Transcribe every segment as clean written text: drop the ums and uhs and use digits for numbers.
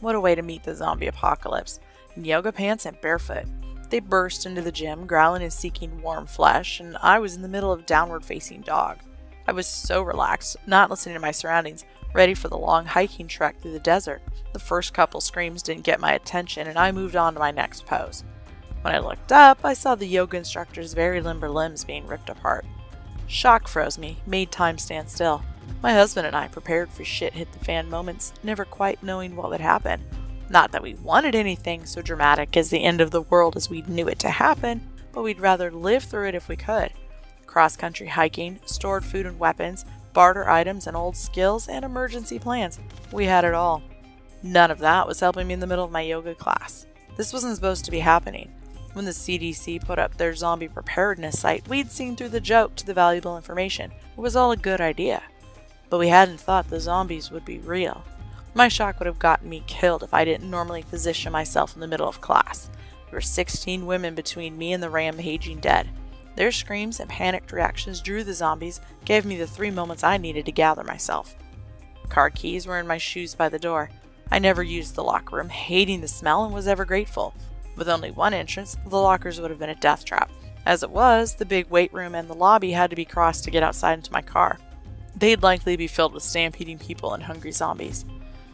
What a way to meet the zombie apocalypse. In yoga pants and barefoot. They burst into the gym, growling and seeking warm flesh, and I was in the middle of downward-facing dog. I was so relaxed, not listening to my surroundings, ready for the long hiking trek through the desert. The first couple screams didn't get my attention, and I moved on to my next pose. When I looked up, I saw the yoga instructor's very limber limbs being ripped apart. Shock froze me, made time stand still. My husband and I prepared for shit-hit-the-fan moments, never quite knowing what would happen. Not that we wanted anything so dramatic as the end of the world as we knew it to happen, but we'd rather live through it if we could. Cross-country hiking, stored food and weapons, barter items and old skills, and emergency plans. We had it all. None of that was helping me in the middle of my yoga class. This wasn't supposed to be happening. When the CDC put up their zombie preparedness site, we'd seen through the joke to the valuable information. It was all a good idea. But we hadn't thought the zombies would be real. My shock would have gotten me killed if I didn't normally position myself in the middle of class. There were 16 women between me and the rampaging dead. Their screams and panicked reactions drew the zombies, gave me the 3 moments I needed to gather myself. Car keys were in my shoes by the door. I never used the locker room, hating the smell, and was ever grateful. With only one entrance, the lockers would have been a death trap. As it was, the big weight room and the lobby had to be crossed to get outside into my car. They'd likely be filled with stampeding people and hungry zombies.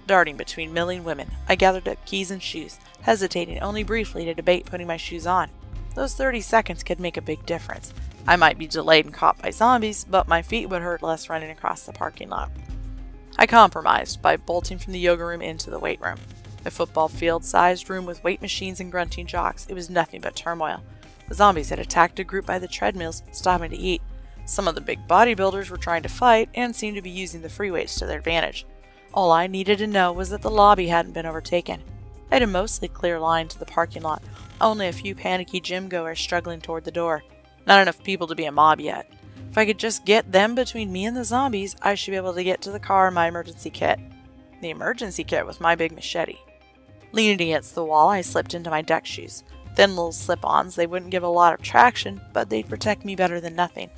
Darting between milling women, I gathered up keys and shoes, hesitating only briefly to debate putting my shoes on. Those 30 seconds could make a big difference. I might be delayed and caught by zombies, but my feet would hurt less running across the parking lot. I compromised by bolting from the yoga room into the weight room. A football field-sized room with weight machines and grunting jocks, it was nothing but turmoil. The zombies had attacked a group by the treadmills, stopping to eat. Some of the big bodybuilders were trying to fight and seemed to be using the free weights to their advantage. All I needed to know was that the lobby hadn't been overtaken. I had a mostly clear line to the parking lot, only a few panicky gym-goers struggling toward the door. Not enough people to be a mob yet. If I could just get them between me and the zombies, I should be able to get to the car and my emergency kit. The emergency kit was my big machete. Leaning against the wall, I slipped into my deck shoes. Thin little slip-ons, they wouldn't give a lot of traction, but they'd protect me better than nothing.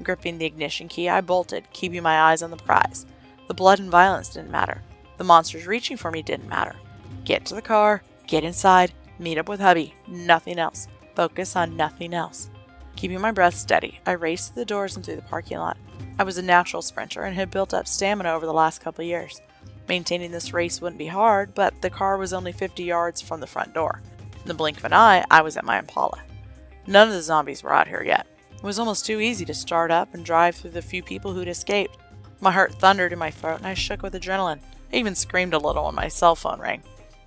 Gripping the ignition key, I bolted, keeping my eyes on the prize. The blood and violence didn't matter. The monsters reaching for me didn't matter. Get to the car, get inside, meet up with hubby. Nothing else. Focus on nothing else. Keeping my breath steady, I raced through the doors and through the parking lot. I was a natural sprinter and had built up stamina over the last couple of years. Maintaining this race wouldn't be hard, but the car was only 50 yards from the front door. In the blink of an eye, I was at my Impala. None of the zombies were out here yet. It was almost too easy to start up and drive through the few people who'd escaped. My heart thundered in my throat and I shook with adrenaline. I even screamed a little when my cell phone rang.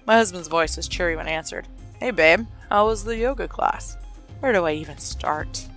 My husband's voice was cheery when I answered. "Hey babe, how was the yoga class?" Where do I even start?